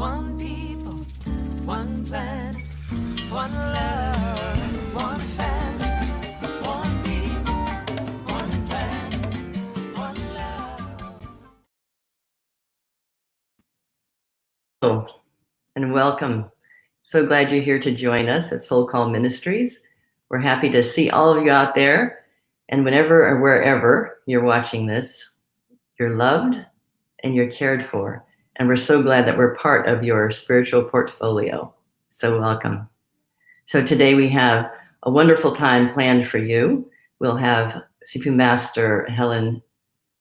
One people, one planet, one love, one family, one people, one planet, one love. Hello, and welcome. So glad you're here to join us at SoulCall Ministries. We're happy to see all of you out there, and whenever or wherever you're watching this, you're loved and you're cared for. And we're so glad that we're part of your spiritual portfolio. So welcome. So today we have a wonderful time planned for you. We'll have Sifu Master Helen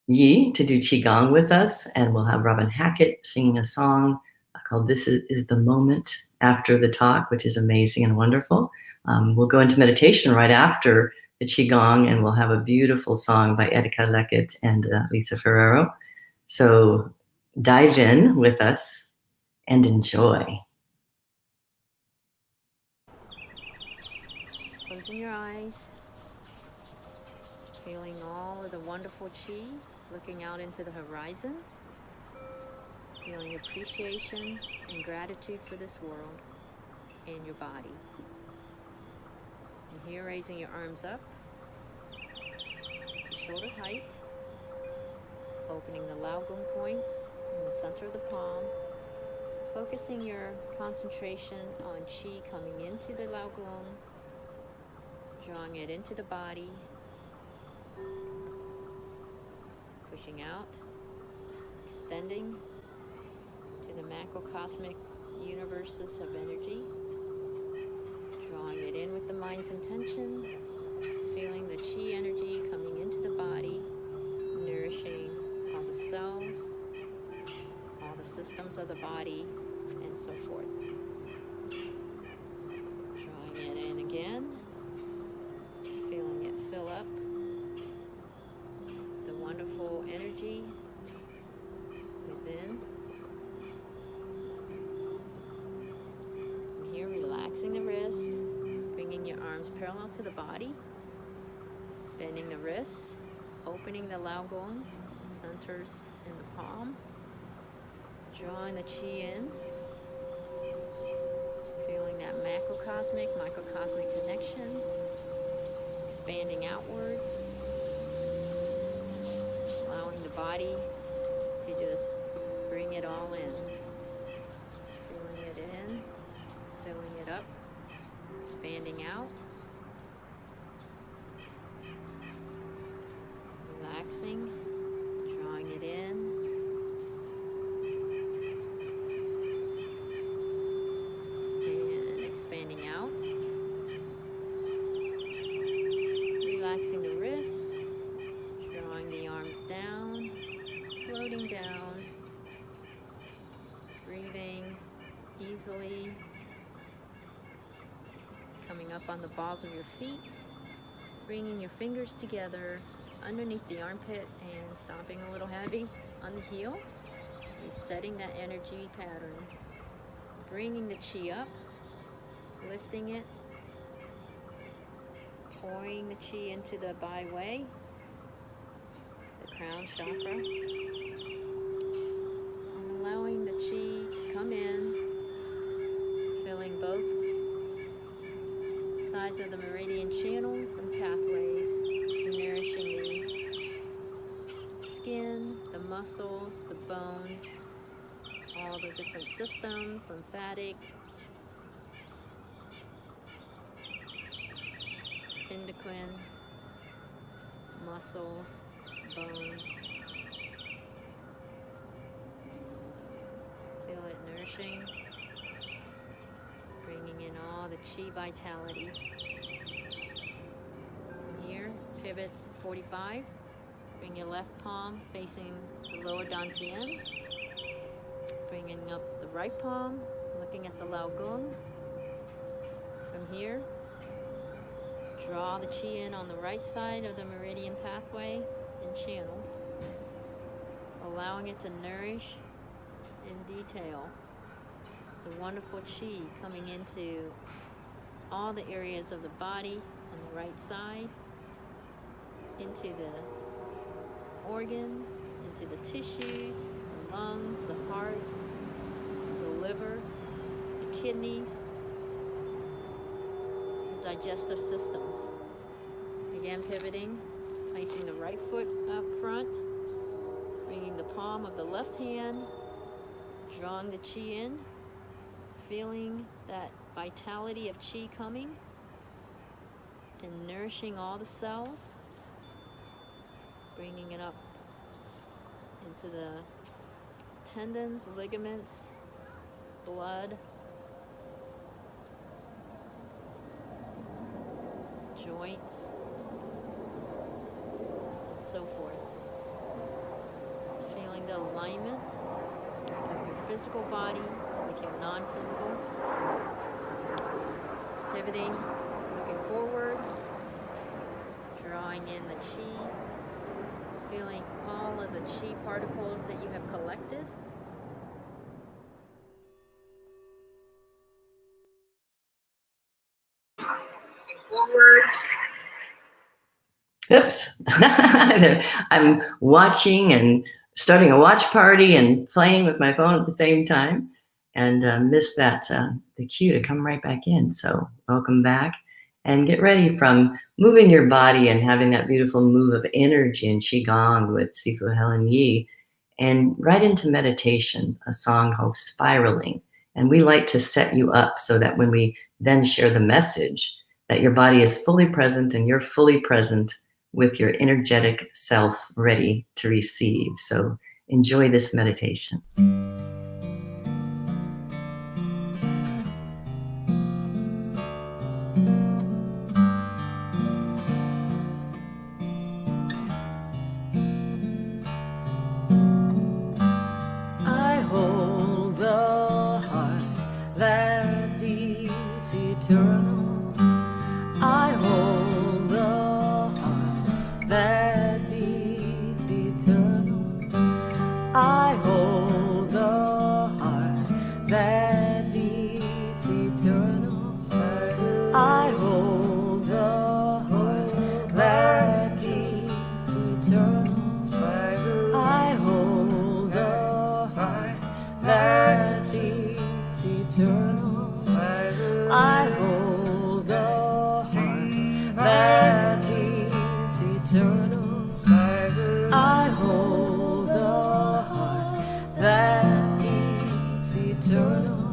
Yi to do Qigong with us, and we'll have Robin Hackett singing a song called This is the Moment after the talk, which is amazing and wonderful. We'll go into meditation right after the Qigong, and we'll have a beautiful song by Edika Leckett and Lisa Ferrero. So dive in with us and enjoy. Closing your eyes, feeling all of the wonderful chi, looking out into the horizon, feeling appreciation and gratitude for this world and your body. And here, raising your arms up to shoulder height, opening the Laogun points in the center of the palm, focusing your concentration on chi coming into the Laogun, drawing it into the body, pushing out, extending to the macrocosmic universes of energy, drawing it in with the mind's intention, feeling the chi energy coming into the body, nourishing all the cells, all the systems of the body, and so forth. Drawing it in again, feeling it fill up the wonderful energy within. From here, relaxing the wrist, bringing your arms parallel to the body, bending the wrist, opening the Laogun, centers in the palm, drawing the chi in, feeling that macrocosmic, microcosmic connection, expanding outwards, allowing the body to just bring it all in, feeling it in, filling it up, expanding out, relaxing, drawing it in, and expanding out, relaxing the wrists, drawing the arms down, floating down, breathing easily, coming up on the balls of your feet, bringing your fingers together underneath the armpit and stomping a little heavy on the heels, resetting that energy pattern, bringing the chi up, lifting it, pouring the chi into the Bai Wei, the crown chakra, and allowing the chi to come in, filling both sides of the meridian channels and pathways, nourishing the skin, the muscles, the bones, all the different systems, lymphatic, endocrine, muscles, bones. Feel it nourishing, bringing in all the chi vitality. From here, pivot 45. Bring your left palm facing the lower dantian. Bringing up the right palm, looking at the Laogun. From here, draw the chi in on the right side of the meridian pathway and channel, allowing it to nourish in detail the wonderful chi coming into all the areas of the body on the right side, into the organs, into the tissues, the lungs, the heart, the liver, kidneys, the digestive systems. Again, pivoting, placing the right foot up front, bringing the palm of the left hand, drawing the chi in, feeling that vitality of chi coming and nourishing all the cells, bringing it up into the tendons, ligaments, blood, joints, and so forth. Feeling the alignment of your physical body with your non-physical. Pivoting, looking forward, drawing in the chi, feeling all of the chi particles that you have collected. Forward. Oops. I'm watching and starting a watch party and playing with my phone at the same time, and missed that the cue to come right back in. So welcome back, and get ready from moving your body and having that beautiful move of energy and qigong with Sifu Helen Yi, and right into meditation, a song called Spiraling. And we like to set you up so that when we then share the message, that your body is fully present and you're fully present with your energetic self ready to receive. So enjoy this meditation. I hold the heart that beats eternal. I hold the heart that beats eternal. I hold the heart that beats eternal. I hold the heart that beats eternal. I hold the heart that beats eternal. I hold the heart that beats eternal. I hold the heart that beats eternal.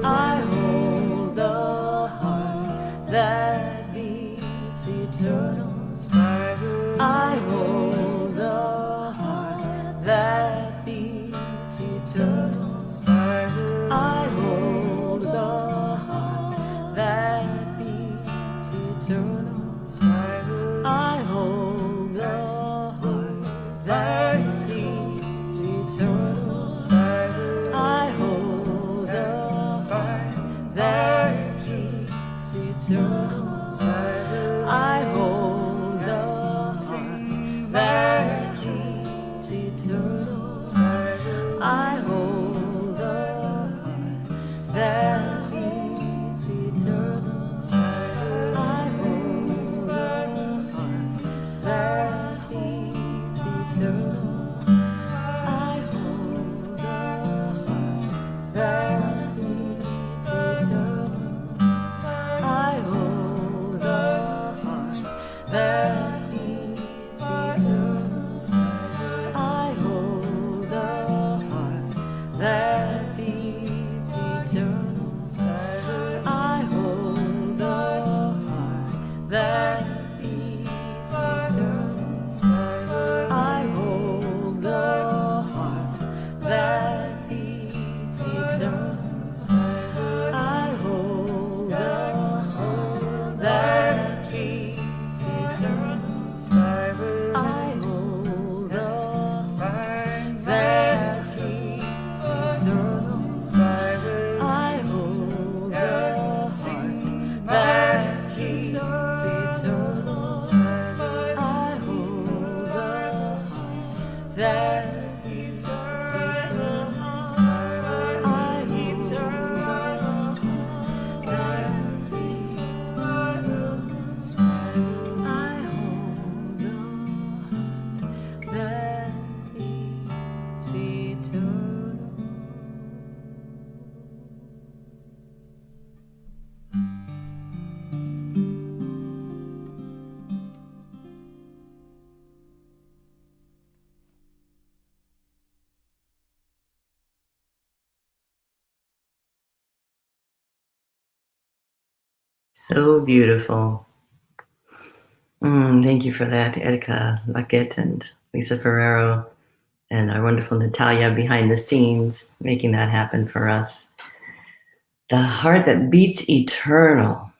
I hold the heart that beats eternal. I hold the heart that beats eternal. I hold the heart that beats eternal. I hold the heart that beats eternal. I hold the heart So beautiful. Thank you for that, Erika Laquette and Lisa Ferrero, and our wonderful Natalia behind the scenes, making that happen for us. The heart that beats eternal.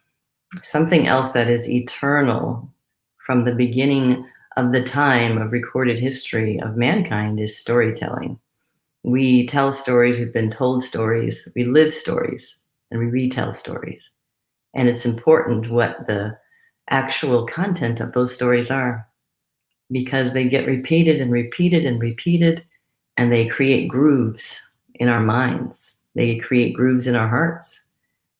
Something else that is eternal from the beginning of the time of recorded history of mankind is storytelling. We tell stories, we've been told stories, we live stories, and we retell stories. And it's important what the actual content of those stories are, because they get repeated and repeated and repeated, and they create grooves in our minds. They create grooves in our hearts.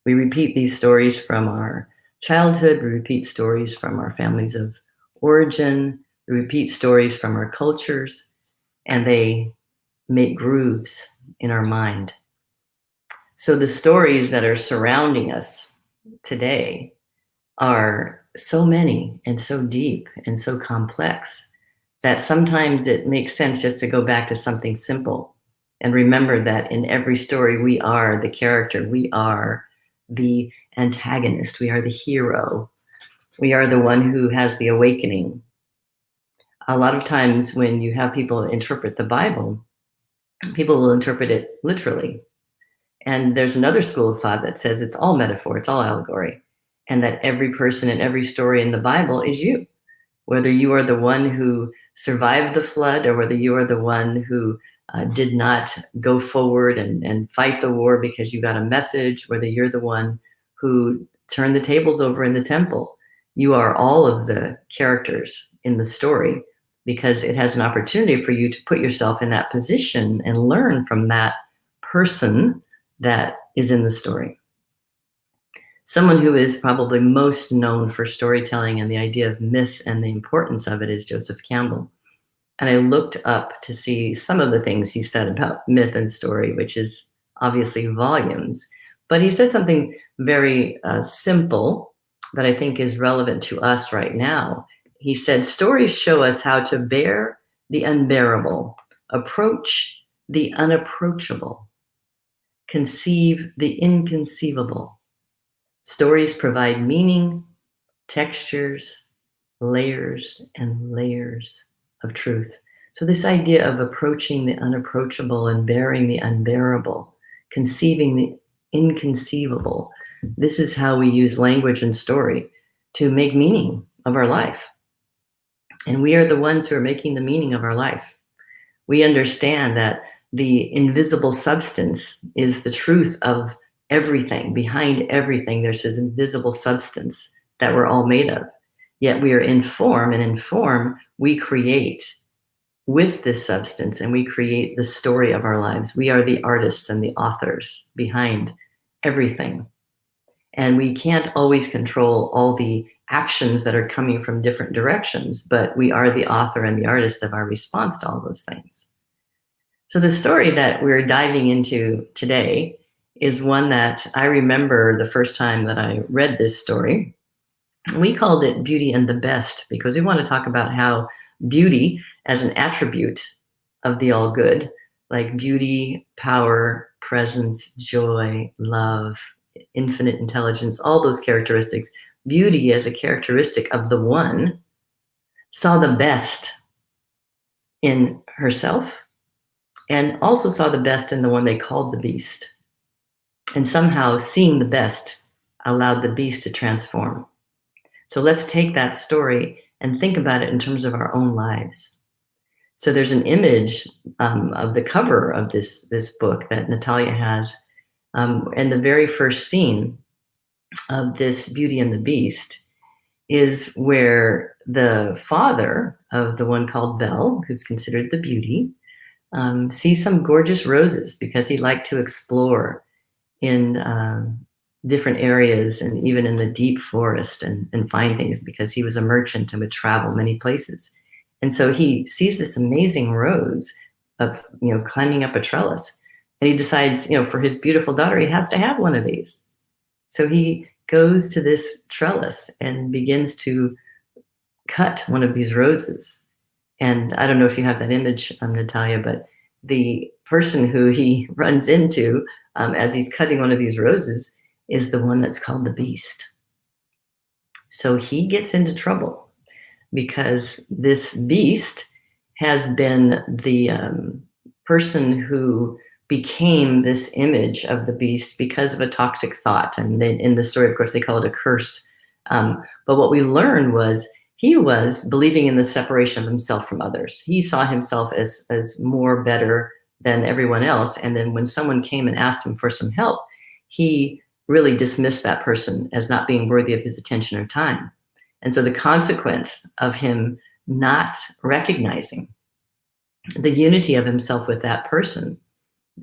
We repeat these stories from our childhood, we repeat stories from our families of origin, we repeat stories from our cultures, and they make grooves in our mind. So the stories that are surrounding us today are so many and so deep and so complex that sometimes it makes sense just to go back to something simple and remember that in every story we are the character, we are the antagonist, we are the hero, we are the one who has the awakening. A lot of times when you have people interpret the Bible, people will interpret it literally. And there's another school of thought that says it's all metaphor, it's all allegory, and that every person and every story in the Bible is you. Whether you are the one who survived the flood or whether you are the one who did not go forward and fight the war because you got a message, whether you're the one who turned the tables over in the temple, you are all of the characters in the story, because it has an opportunity for you to put yourself in that position and learn from that person that is in the story. Someone who is probably most known for storytelling and the idea of myth and the importance of it is Joseph Campbell. And I looked up to see some of the things he said about myth and story, which is obviously volumes. But he said something very simple that I think is relevant to us right now. He said, stories show us how to bear the unbearable, approach the unapproachable, conceive the inconceivable. Stories provide meaning, textures, layers, and layers of truth. So this idea of approaching the unapproachable and bearing the unbearable, conceiving the inconceivable, this is how we use language and story to make meaning of our life. And we are the ones who are making the meaning of our life. We understand that the invisible substance is the truth of everything. Behind everything, there's this invisible substance that we're all made of. Yet we are in form, and in form, we create with this substance, and we create the story of our lives. We are the artists and the authors behind everything. And we can't always control all the actions that are coming from different directions, but we are the author and the artist of our response to all those things. So the story that we're diving into today is one that I remember the first time that I read this story. We called it Beauty and the Best because we want to talk about how beauty as an attribute of the all good, like beauty, power, presence, joy, love, infinite intelligence, all those characteristics, beauty as a characteristic of the one, saw the best in herself and also saw the best in the one they called the beast. And somehow seeing the best allowed the beast to transform. So let's take that story and think about it in terms of our own lives. So there's an image of the cover of this book that Natalia has. And the very first scene of this Beauty and the Beast is where the father of the one called Belle, who's considered the beauty, sees some gorgeous roses because he liked to explore in different areas and even in the deep forest and find things because he was a merchant and would travel many places. And so he sees this amazing rose of, climbing up a trellis. And he decides, for his beautiful daughter, he has to have one of these. So he goes to this trellis and begins to cut one of these roses. And I don't know if you have that image, Natalia, but the person who he runs into as he's cutting one of these roses is the one that's called the beast. So he gets into trouble because this beast has been the person who became this image of the beast because of a toxic thought. And then in the story, of course, they call it a curse. But what we learned was he was believing in the separation of himself from others. He saw himself as more better than everyone else. And then when someone came and asked him for some help, he really dismissed that person as not being worthy of his attention or time. And so the consequence of him not recognizing the unity of himself with that person,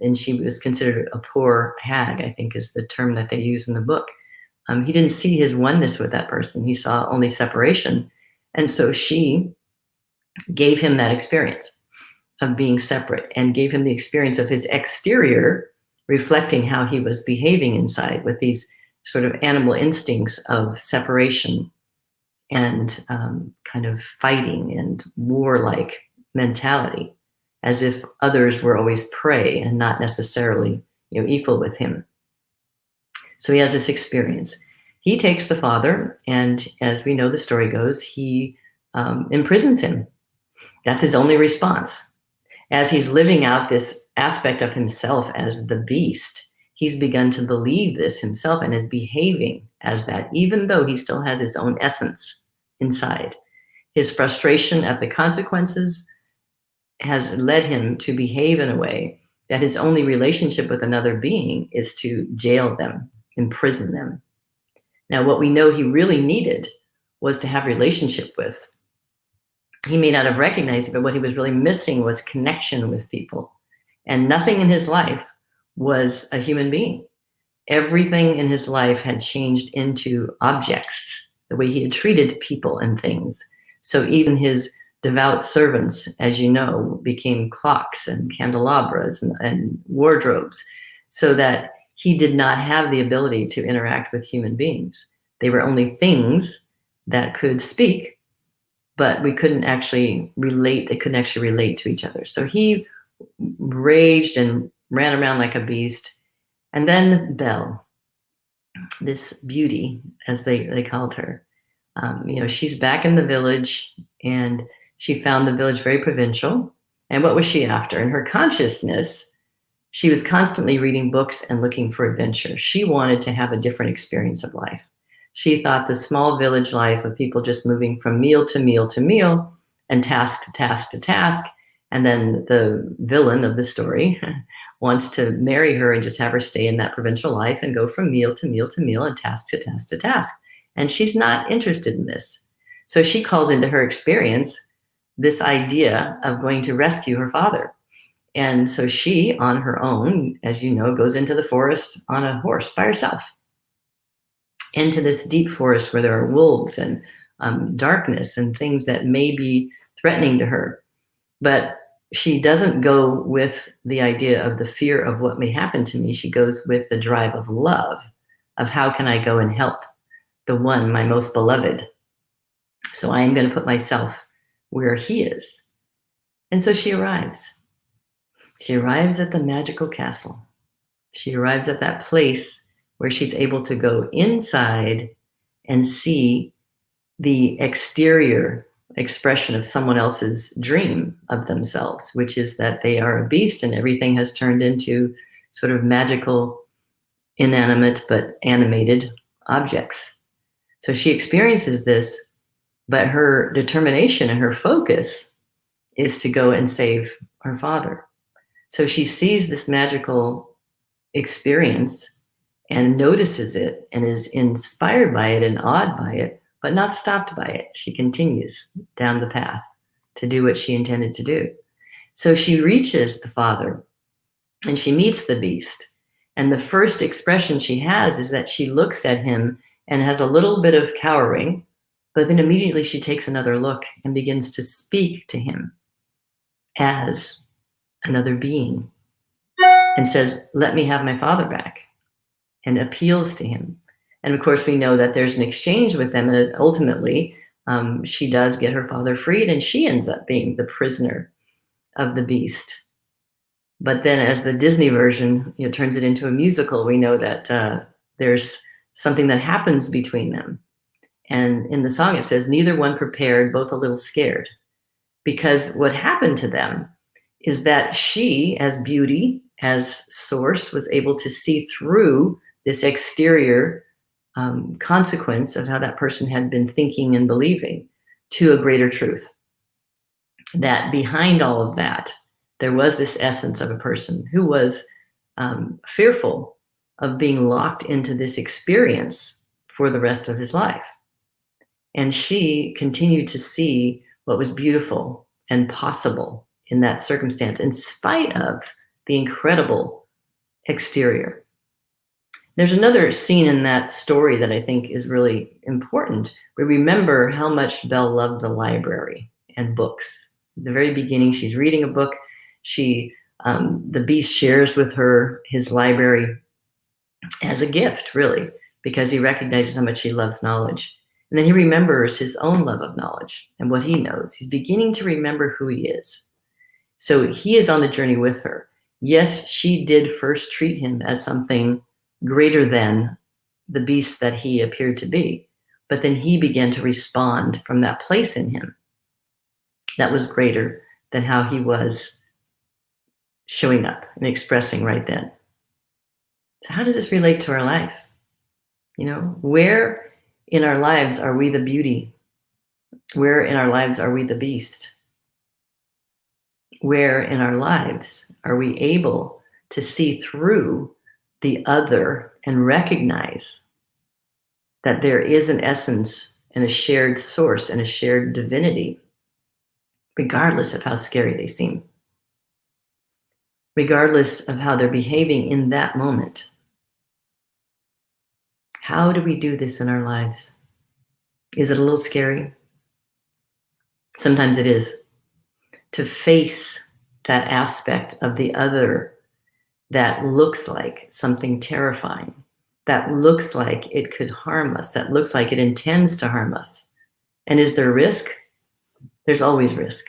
and she was considered a poor hag, I think is the term that they use in the book. He didn't see his oneness with that person. He saw only separation. And so she gave him that experience of being separate and gave him the experience of his exterior reflecting how he was behaving inside with these sort of animal instincts of separation and kind of fighting and warlike mentality, as if others were always prey and not necessarily, equal with him. So he has this experience. He takes the father, and as we know the story goes, he imprisons him. That's his only response. As he's living out this aspect of himself as the beast, he's begun to believe this himself and is behaving as that, even though he still has his own essence inside. His frustration at the consequences has led him to behave in a way that his only relationship with another being is to jail them, imprison them. Now, what we know he really needed was to have relationship with. He may not have recognized it, but what he was really missing was connection with people. And nothing in his life was a human being. Everything in his life had changed into objects, the way he had treated people and things. So even his devout servants, as you know, became clocks and candelabras and wardrobes, so that he did not have the ability to interact with human beings. They were only things that could speak, but we couldn't actually relate. They couldn't actually relate to each other. So he raged and ran around like a beast. And then Belle, this beauty, as they called her, she's back in the village, and she found the village very provincial. And what was she after? In her consciousness, she was constantly reading books and looking for adventure. She wanted to have a different experience of life. She thought the small village life of people just moving from meal to meal to meal and task to task to task. And then the villain of the story wants to marry her and just have her stay in that provincial life and go from meal to meal to meal and task to task to task. And she's not interested in this. So she calls into her experience this idea of going to rescue her father. And so she, on her own, as you know, goes into the forest on a horse by herself, into this deep forest where there are wolves and darkness and things that may be threatening to her. But she doesn't go with the idea of the fear of what may happen to me. She goes with the drive of love, of how can I go and help the one, my most beloved. So I am going to put myself where he is. And so she arrives. She arrives at the magical castle. She arrives at that place where she's able to go inside and see the exterior expression of someone else's dream of themselves, which is that they are a beast and everything has turned into sort of magical, inanimate, but animated objects. So she experiences this, but her determination and her focus is to go and save her father. So she sees this magical experience and notices it and is inspired by it and awed by it, but not stopped by it. She continues down the path to do what she intended to do. So she reaches the father and she meets the beast. And the first expression she has is that she looks at him and has a little bit of cowering, but then immediately she takes another look and begins to speak to him as another being and says, "Let me have my father back," and appeals to him. And of course, we know that there's an exchange with them, and ultimately she does get her father freed, and she ends up being the prisoner of the beast. But then as the Disney version turns it into a musical, we know that there's something that happens between them. And in the song, it says, neither one prepared, both a little scared. Because what happened to them is that she, as beauty, as source, was able to see through this exterior consequence of how that person had been thinking and believing to a greater truth. That behind all of that, there was this essence of a person who was fearful of being locked into this experience for the rest of his life. And she continued to see what was beautiful and possible in that circumstance, in spite of the incredible exterior. There's another scene in that story that I think is really important. We remember how much Belle loved the library and books. At the very beginning, she's reading a book. The beast shares with her his library as a gift, really, because he recognizes how much she loves knowledge. And then he remembers his own love of knowledge and what he knows. He's beginning to remember who he is. So he is on the journey with her. Yes, she did first treat him as something greater than the beast that he appeared to be. But then he began to respond from that place in him that was greater than how he was showing up and expressing right then. So how does this relate to our life? Where in our lives are we the beauty? Where in our lives are we the beast? Where in our lives are we able to see through the other and recognize that there is an essence and a shared source and a shared divinity, regardless of how scary they seem, regardless of how they're behaving in that moment? How do we do this in our lives? Is it a little scary? Sometimes it is. To face that aspect of the other that looks like something terrifying, that looks like it could harm us, that looks like it intends to harm us. And is there risk? There's always risk.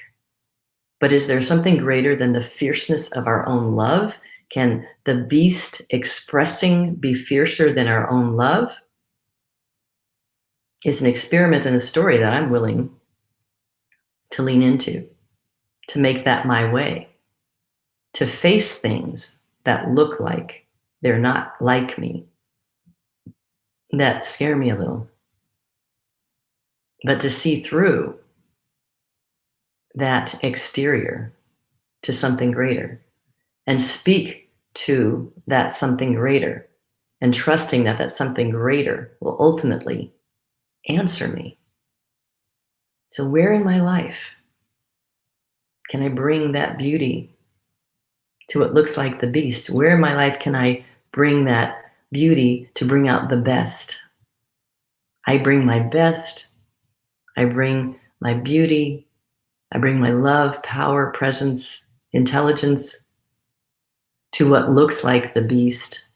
But is there something greater than the fierceness of our own love? Can the beast expressing be fiercer than our own love? It's an experiment and a story that I'm willing to lean into, to make that my way, to face things that look like they're not like me, that scare me a little, but to see through that exterior to something greater and speak to that something greater and trusting that that something greater will ultimately answer me. So where in my life can I bring that beauty to what looks like the beast? Where in my life can I bring that beauty to bring out the best? I bring my best. I bring my beauty. I bring my love, power, presence, intelligence to what looks like the beast,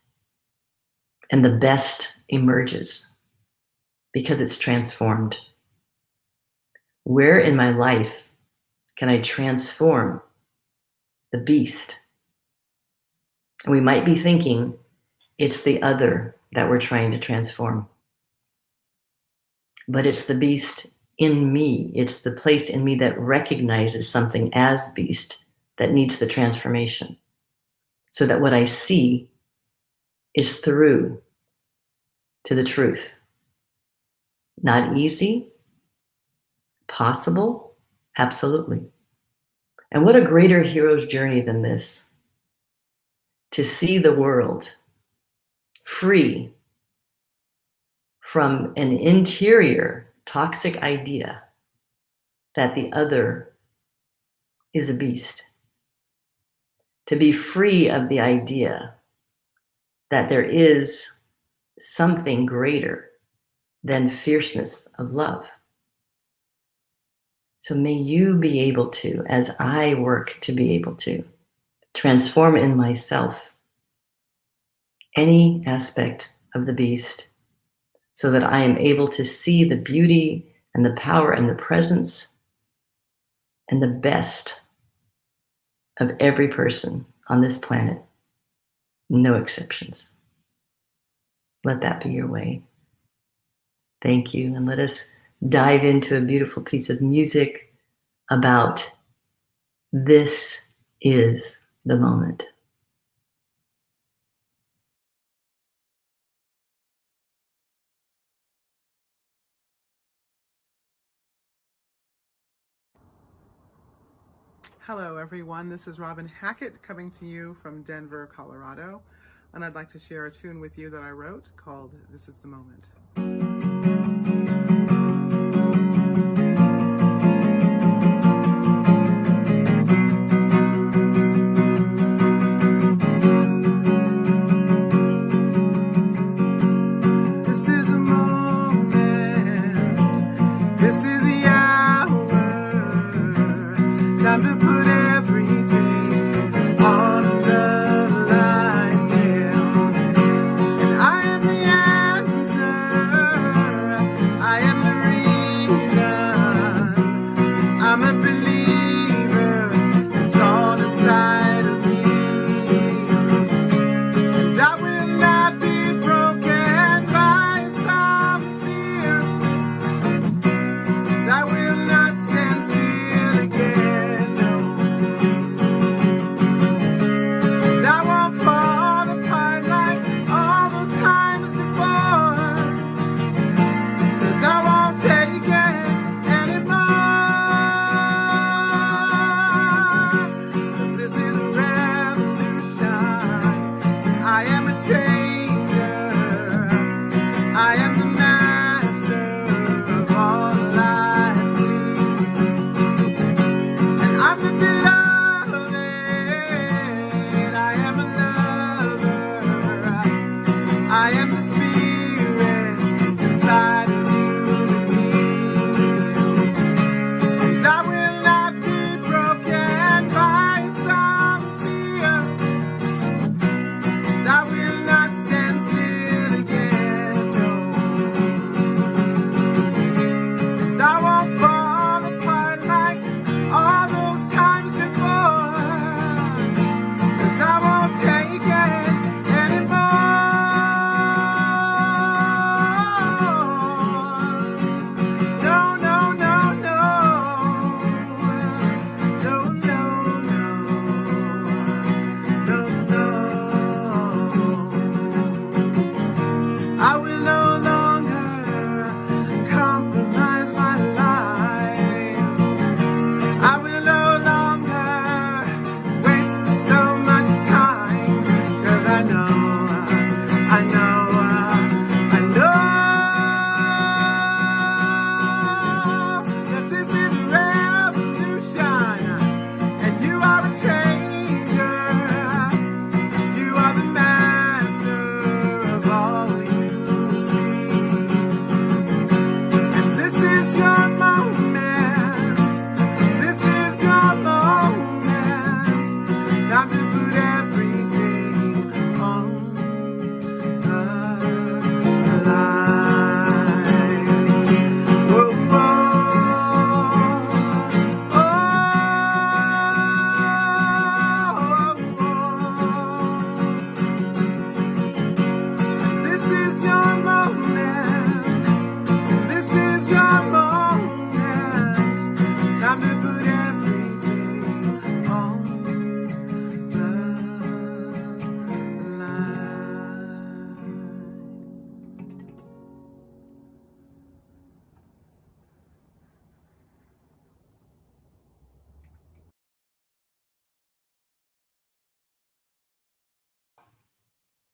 and the best emerges because it's transformed. Where in my life can I transform the beast? And we might be thinking it's the other that we're trying to transform. But it's the beast in me. It's the place in me that recognizes something as beast that needs the transformation. So that what I see is through to the truth. Not easy, possible, absolutely. And what a greater hero's journey than this, to see the world free from an interior toxic idea that the other is a beast. To be free of the idea that there is something greater than fierceness of love. So may you be able to, as I work to be able to, transform in myself any aspect of the beast so that I am able to see the beauty and the power and the presence and the best of every person on this planet. No exceptions. Let that be your way. Thank you. And let us dive into a beautiful piece of music about this is the moment. Hello, everyone. This is Robin Hackett coming to you from Denver, Colorado. And I'd like to share a tune with you that I wrote called This Is the Moment. This is the moment. This is the hour. Time to put everything on the line, yeah. And I am the answer. I am the reason. I'm a believer. It's all inside of me. And I will not be broken by some fear. And I will not stand still again. And I won't fall apart like all those times before. 'Cause I won't take it anymore. 'Cause this is a revolution. I am a changer. I am the master of all I see. And I'm the beloved. I am a lover. I am the spirit inside of you and me. And I will not be broken by some fear. And I will not stand still again, no. And I won't fall apart like all those times before. 'Cause I won't take it anymore. No, no, no, no. No, no, no. No, no. I will no longer compromise my life. I will no longer waste so much time. 'Cause I know that this is a revolution. And you are a changer. You are the master of all you see. And this is your moment. This is your moment. Time to put everything on the line. Whoa, whoa. This is your moment. This is your moment. Time to put everything on the line.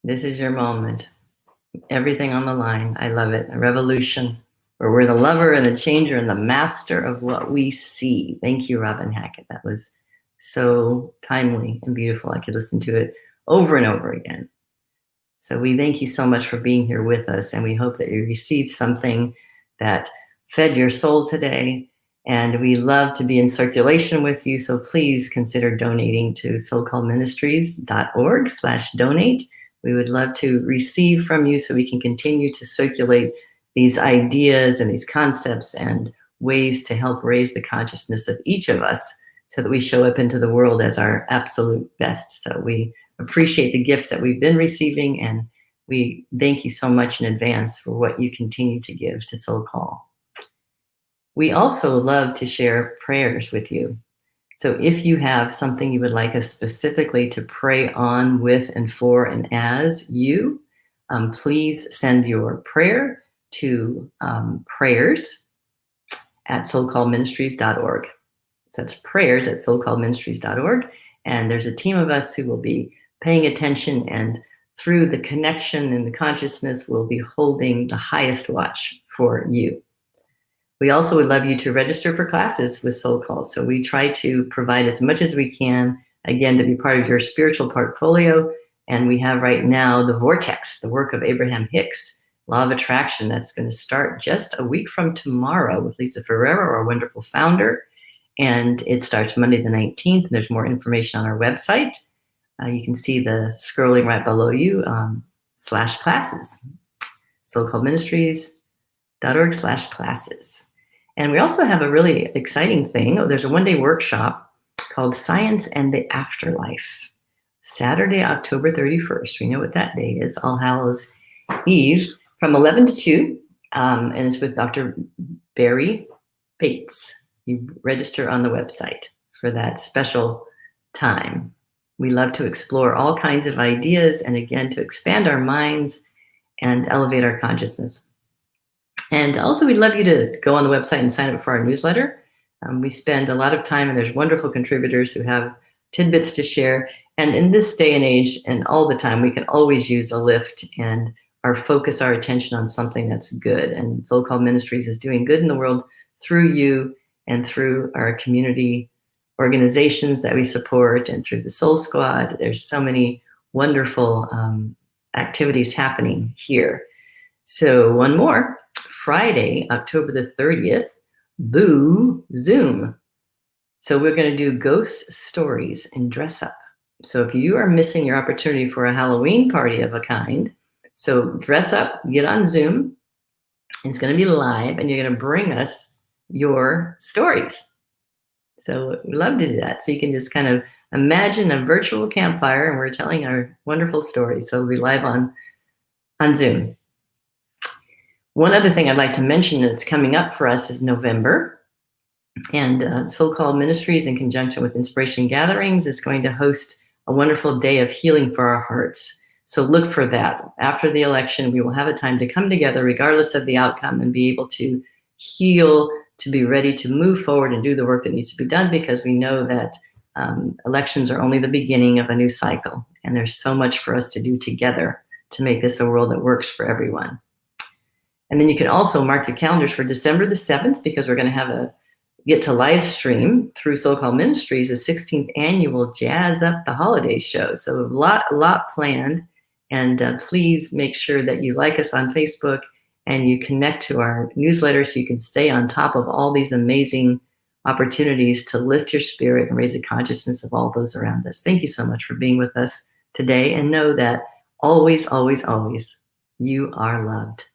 This is your moment. Everything on the line. I love it. A revolution where we're the lover and the changer and the master of what we see. Thank you, Robin Hackett. That was so timely and beautiful. I could listen to it over and over again. So we thank you so much for being here with us, and we hope that you received something that fed your soul today. And we love to be in circulation with you, so please consider donating to soulcallministries.org/donate. We would love to receive from you so we can continue to circulate these ideas and these concepts and ways to help raise the consciousness of each of us so that we show up into the world as our absolute best. So we appreciate the gifts that we've been receiving, and We thank you so much in advance for what you continue to give to SoulCall. We also love to share prayers with you. So if you have something you would like us specifically to pray on with and for and as you, please send your prayer to prayers@soulcallministries.org. So that's prayers@soulcallministries.org. And there's a team of us who will be paying attention, and through the connection and the consciousness, we'll be holding the highest watch for you. We also would love you to register for classes with SoulCall. So we try to provide as much as we can, again, to be part of your spiritual portfolio. And we have right now the Vortex, the work of Abraham Hicks, Law of Attraction. That's going to start just a week from tomorrow with Lisa Ferrero, our wonderful founder. And it starts Monday the 19th. There's more information on our website. You can see the scrolling right below you, /classes, soulcallministries.org/classes. And we also have a really exciting thing. There's a one-day workshop called Science and the Afterlife. Saturday, October 31st. We know what that day is, All Hallows Eve, from 11 to 2. And it's with Dr. Barry Bates. You register on the website for that special time. We love to explore all kinds of ideas and, again, to expand our minds and elevate our consciousness. And also, we'd love you to go on the website and sign up for our newsletter. We spend a lot of time, and there's wonderful contributors who have tidbits to share. And in this day and age, and all the time, we can always use a lift and our focus, our attention on something that's good. And SoulCall Ministries is doing good in the world through you and through our community organizations that we support, and through the Soul Squad. There's so many wonderful activities happening here. So one more, Friday, October the 30th, Boo Zoom. So we're going to do ghost stories and dress up. So if you are missing your opportunity for a Halloween party of a kind, so dress up, get on Zoom. It's going to be live, and you're going to bring us your stories. So we love to do that. So you can just kind of imagine a virtual campfire, and we're telling our wonderful stories. So we'll be live on Zoom. One other thing I'd like to mention that's coming up for us is November. And SoulCall Ministries, in conjunction with Inspiration Gatherings, is going to host a wonderful day of healing for our hearts. So look for that. After the election, we will have a time to come together, regardless of the outcome, and be able to heal, to be ready to move forward and do the work that needs to be done, because we know that elections are only the beginning of a new cycle. And there's so much for us to do together to make this a world that works for everyone. And then you can also mark your calendars for December the 7th, because we're going to have get to live stream through SoulCall Ministries, the 16th annual Jazz Up the Holidays show. So a lot planned. And please make sure that you like us on Facebook and you connect to our newsletter so you can stay on top of all these amazing opportunities to lift your spirit and raise the consciousness of all those around us. Thank you so much for being with us today, and know that always, always, always, you are loved.